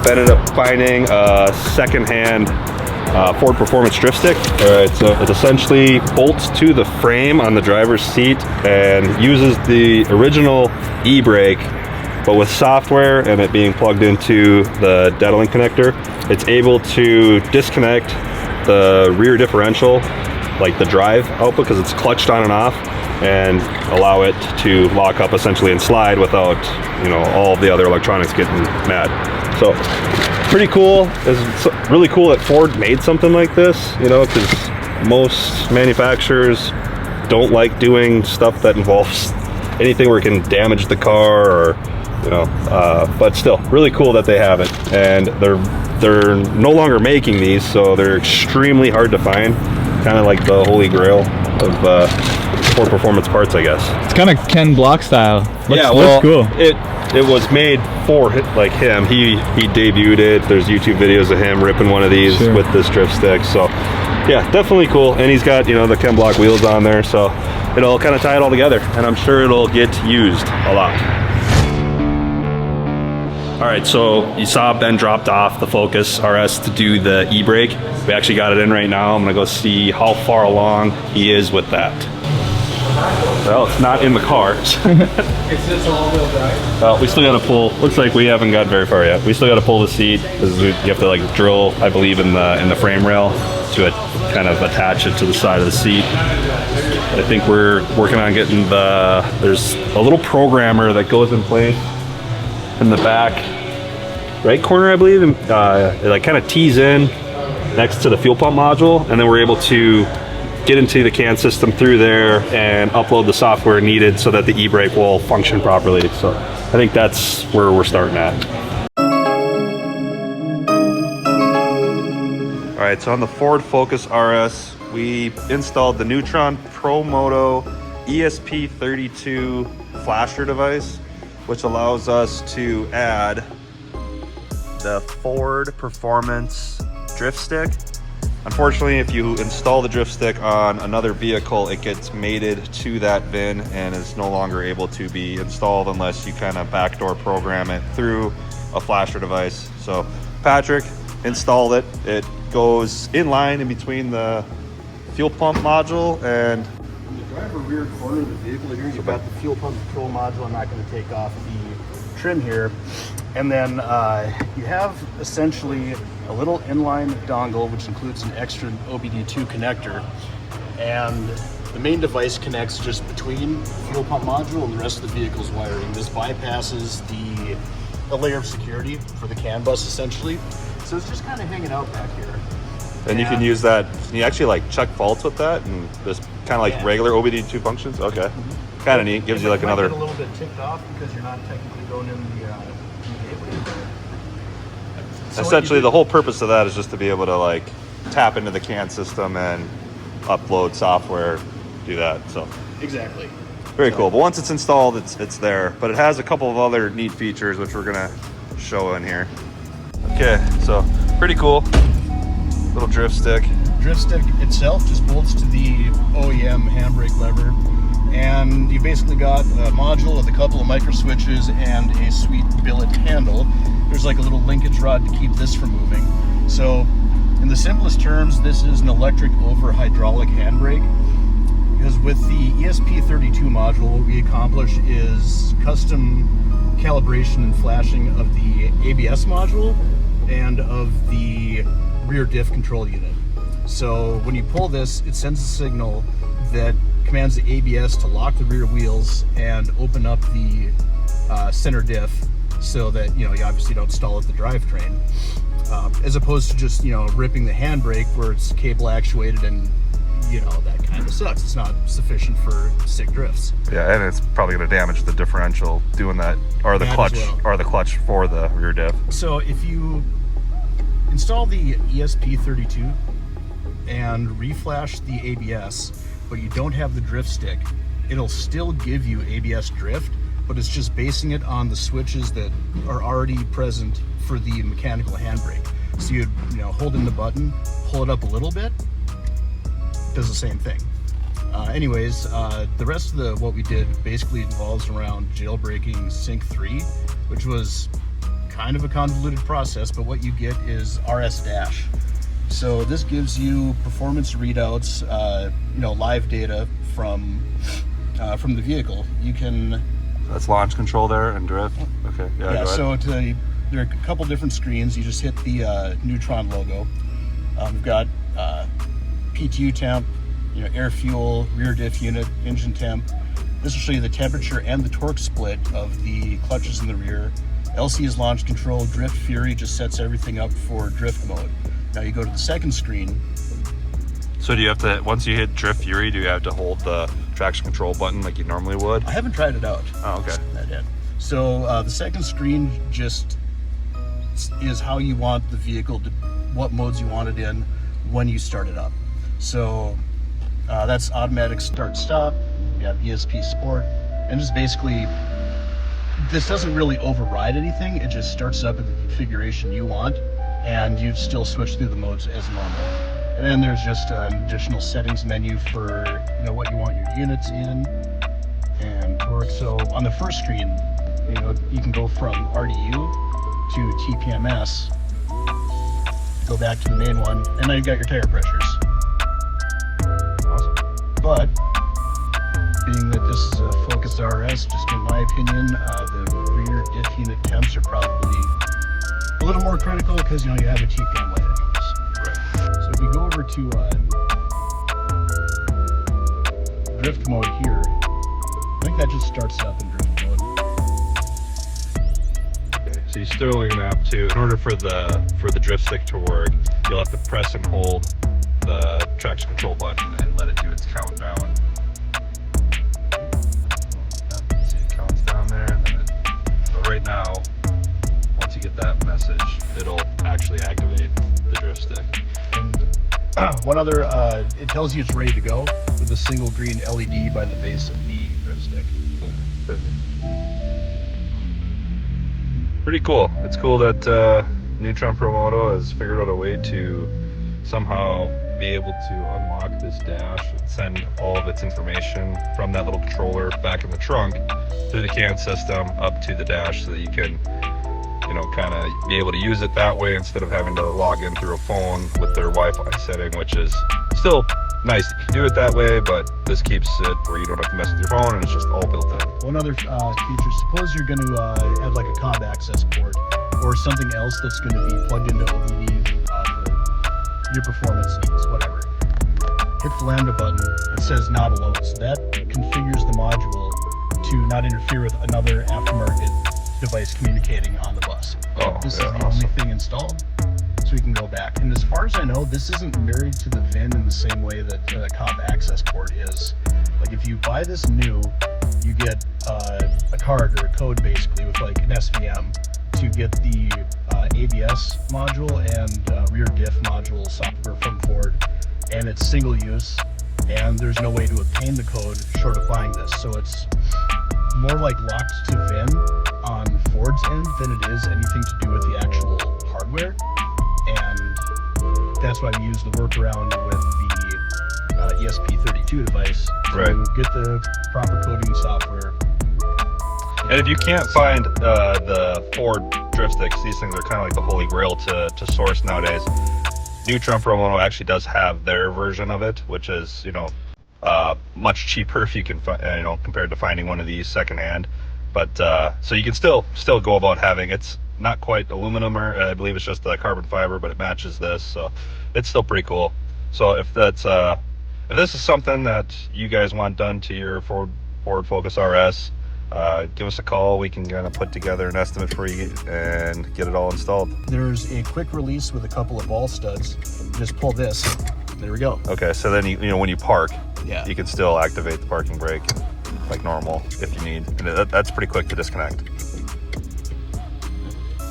ended up finding a secondhand Ford Performance drift stick. All right, so it essentially bolts to the frame on the driver's seat and uses the original e-brake, but with software and it being plugged into the data link connector, it's able to disconnect the rear differential, like the drive output, because it's clutched on and off, and allow it to lock up essentially and slide without, you know, all the other electronics getting mad. So pretty cool. It's really cool that Ford made something like this, you know, because most manufacturers don't like doing stuff that involves anything where it can damage the car, or, you know, but still really cool that they have it. And they're no longer making these, so they're extremely hard to find, kind of like the holy grail of Ford Performance parts, I guess. It's kind of Ken Block style. Yeah, well, cool. It was made for like him. He debuted it. There's YouTube videos of him ripping one of these with this drift stick. So yeah, definitely cool. And he's got, you know, the Ken Block wheels on there, so it'll kind of tie it all together, and I'm sure it'll get used a lot. All right, so you saw Ben dropped off the Focus RS to do the e-brake. We actually got it in right now. I'm gonna go see how far along he is with that. Well, it's not in the car. It's just all-wheel drive. Well, we still gotta pull. Looks like we haven't got very far yet. We still gotta pull the seat, because you have to like drill, I believe, in the frame rail to kind of attach it to the side of the seat. I think we're working on getting there's a little programmer that goes in place in the back right corner, I believe, and it like kind of tees in next to the fuel pump module, and then we're able to get into the CAN system through there and upload the software needed so that the e-brake will function properly. So I think that's where we're starting at. All right, so on the Ford Focus RS, we installed the Neutron Pro Moto ESP32 flasher device, which allows us to add the Ford Performance drift stick. Unfortunately, if you install the drift stick on another vehicle, it gets mated to that VIN and is no longer able to be installed unless you kind of backdoor program it through a flasher device. So Patrick installed it. It goes in line in between the fuel pump module and the driver rear corner of the vehicle here, you've got the fuel pump control module. I'm not going to take off the trim here. And then you have essentially a little inline dongle, which includes an extra OBD2 connector. And the main device connects just between the fuel pump module and the rest of the vehicle's wiring. This bypasses a layer of security for the CAN bus, essentially. So it's just kind of hanging out back here. And you can use that, can you actually like check faults with that and just kind of like regular OBD2 functions? Okay. Kind of neat, gives you like another. Get a little bit ticked off because you're not technically going in the gateway. So essentially the whole purpose of that is just to be able to like tap into the CAN system and upload software, do that. So exactly. Very cool. But once it's installed, it's there. But it has a couple of other neat features which we're gonna show in here. Okay, so pretty cool. Little drift stick. Drift stick itself just bolts to the OEM handbrake lever, and you basically got a module with a couple of micro switches and a sweet billet handle. There's like a little linkage rod to keep this from moving. So in the simplest terms, this is an electric over hydraulic handbrake, because with the ESP32 module, what we accomplish is custom calibration and flashing of the ABS module and of the rear diff control unit. So when you pull this, it sends a signal that commands the ABS to lock the rear wheels and open up the center diff, so that you obviously don't stall at the drivetrain, as opposed to just ripping the handbrake where it's cable actuated, and that kind of sucks. It's not sufficient for sick drifts. Yeah, and it's probably going to damage the differential doing that, or the clutch, or the clutch for the rear diff. So if you install the ESP32 and reflash the ABS, but you don't have the drift stick, it'll still give you ABS drift, but it's just basing it on the switches that are already present for the mechanical handbrake. So you'd hold in the button, pull it up a little bit, does the same thing. Anyways, the rest of what we did basically involves around jailbreaking Sync 3, which was kind of a convoluted process, but what you get is RS Dash. So this gives you performance readouts, live data from the vehicle. You can. That's launch control there and drift. Okay. Yeah. Yeah. Go ahead. So there are a couple different screens. You just hit the Neutron logo. We've got PTU temp, air fuel, rear diff unit, engine temp. This will show you the temperature and the torque split of the clutches in the rear. LC is launch control. Drift Fury just sets everything up for drift mode. Now you go to the second screen. So do you have to, once you hit Drift Fury, do you have to hold the traction control button like you normally would? I haven't tried it out. Oh, okay. Not yet. So the second screen just is how you want the vehicle to, what modes you want it in when you start it up. So that's automatic start stop. You have ESP Sport, and just basically, this doesn't really override anything. It just starts up in the configuration you want, and you still switch through the modes as normal. And then there's just an additional settings menu for what you want your units in and torque. So on the first screen, you can go from RDU to TPMS, go back to the main one, and then you've got your tire pressures. Awesome. But being that this is a Focus RS, just in my opinion, the rear diff unit temps are probably a little more critical because you have a TPM light anyways. Right. So if we go over to drift mode here, I think that just starts up in drift mode. Okay. So you're still going to have to, in order for the drift stick to work, you'll have to press and hold the traction control button and let it do its countdown. See, it counts down there, and then but right now, once you get that message, it'll actually activate the drift stick. And one other, it tells you it's ready to go with a single green LED by the base of the drift stick. Pretty cool. It's cool that Neutron Pro Moto has figured out a way to somehow be able to unlock this dash and send all of its information from that little controller back in the trunk through the CAN system up to the dash so that you can, kind of be able to use it that way instead of having to log in through a phone with their Wi-Fi setting, which is still nice to do it that way, but this keeps it where you don't have to mess with your phone and it's just all built in. One other feature, suppose you're going to have like a cob access port or something else that's going to be plugged into OBD for your performance needs, whatever. Hit the Lambda button, it says not alone, so that configures the module to not interfere with another aftermarket device communicating on the bus. Oh, this yeah, is the awesome. only thing installed, so we can go back. And as far as I know, this isn't married to the VIN in the same way that the cob access port is. Like if you buy this new, you get a card or a code basically with like an SVM to get the ABS module and rear diff module software from Ford, and it's single use, and there's no way to obtain the code short of buying this. So it's more like locked to VIN on Ford's end than it is anything to do with the actual hardware, and that's why we use the workaround with the ESP32 device to Right. get the proper coding software. And if you can't find the Ford drift sticks, these things are kind of like the holy grail to source nowadays. Neutron Pro Moto actually does have their version of it, which is much cheaper if you can compared to finding one of these secondhand. But so you can still go about having, it's not quite aluminum, or I believe it's just carbon fiber, but it matches this, so it's still pretty cool. So if that's if this is something that you guys want done to your Ford Focus RS, give us a call. We can kind of put together an estimate for you and get it all installed. There's a quick release with a couple of ball studs. Just pull this. There we go. Okay, so then when you park, Yeah. you can still activate the parking brake like normal if you need, and that's pretty quick to disconnect.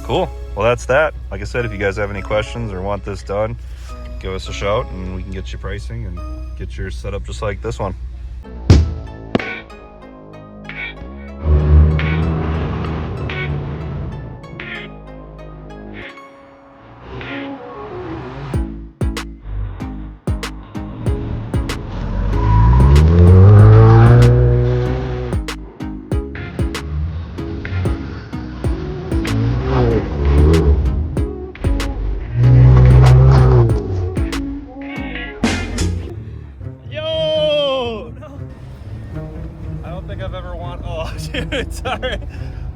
Cool. Well, that's that. Like I said, if you guys have any questions or want this done, give us a shout and we can get you pricing and get yours set up just like this one. don't think I've ever wanted. Oh, dude, sorry.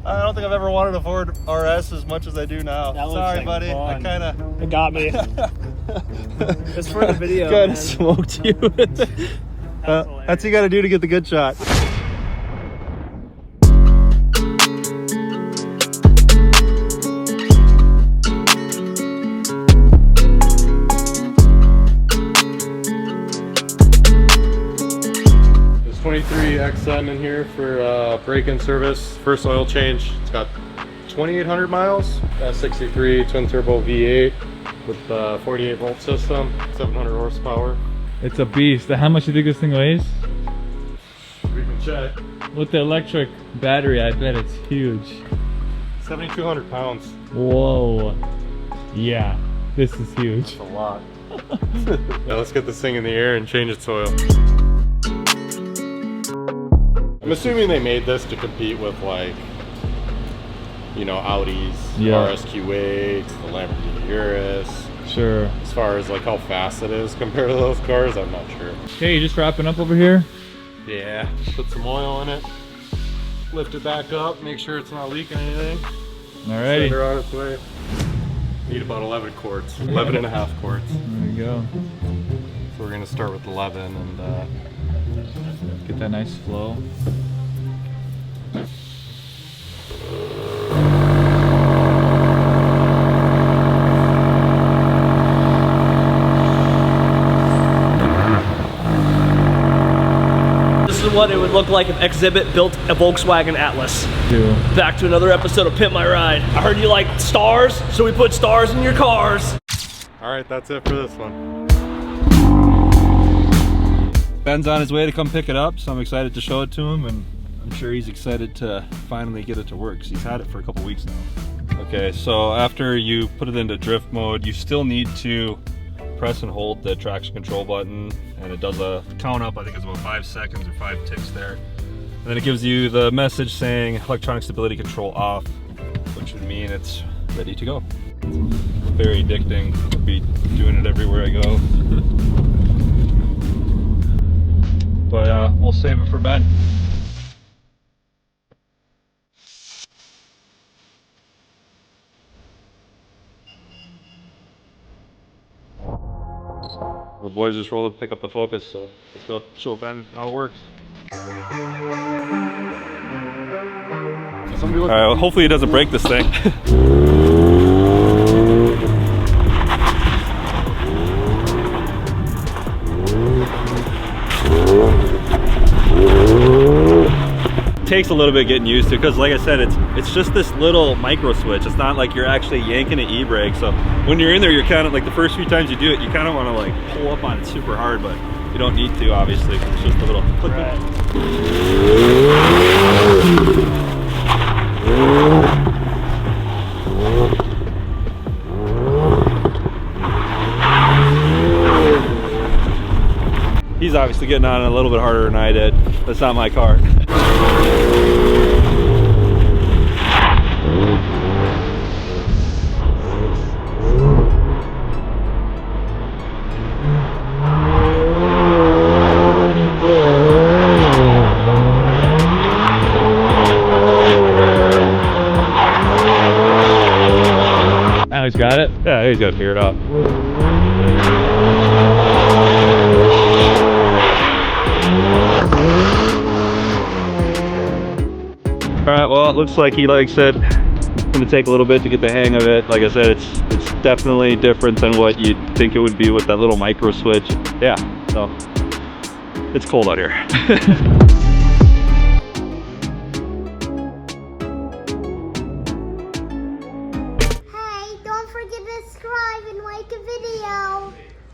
I don't think I've ever wanted a Ford RS as much as I do now. That looks Sorry, like buddy. fun. I kind of. It got me. It's for the video. Kind man. of smoked you. That's what you got to do to get the good shot. There's 23 XM in here for break-in service. First oil change. It's got 2,800 miles. 63 twin turbo V8 with 48 volt system, 700 horsepower. It's a beast. How much do you think this thing weighs? We can check. With the electric battery, I bet it's huge. 7,200 pounds. Whoa. Yeah, this is huge. That's a lot. Now let's get this thing in the air and change its oil. I'm assuming they made this to compete with, like, you know, Audis, RSQ8, the Lamborghini Urus. Sure. As far as like how fast it is compared to those cars, I'm not sure. Okay, you just wrapping up over here? Yeah. Put some oil in it. Lift it back up, make sure it's not leaking anything. Alrighty. Send her on its way. Need about 11 quarts, 11 and a half quarts. There you go. So we're gonna start with 11 and Get that nice flow. This is what it would look like if Exhibit built a Volkswagen Atlas. Two. Back to another episode of Pimp My Ride. I heard you like stars, so we put stars in your cars. all right, that's it for this one. Ben's on his way to come pick it up, so I'm excited to show it to him, and I'm sure he's excited to finally get it to work, because he's had it for a couple weeks now. Okay, so after you put it into drift mode, you still need to press and hold the traction control button, and it does a count up. I think it's about 5 seconds or 5 ticks there. And then it gives you the message saying electronic stability control off, which would mean it's ready to go. It's very addicting. I'll be doing it everywhere I go. But we'll save it for Ben. The boys just rolled to pick up the Focus, so let's go show Ben how it works. Alright, well, hopefully it doesn't break this thing. Takes a little bit getting used to, because like I said, it's just this little micro switch. It's not like you're actually yanking an e-brake, so when you're in there, you're kind of like, the first few times you do it, you kind of want to like pull up on it super hard, but you don't need to, obviously, because it's just a little click. He's obviously getting on it a little bit harder than I did. That's not my car. Now he's got it? Yeah, he's got to figure it out. Alright, well, it looks like he likes it. It's going to take a little bit to get the hang of it. Like I said, it's definitely different than what you'd think it would be with that little micro switch. Yeah, so it's cold out here.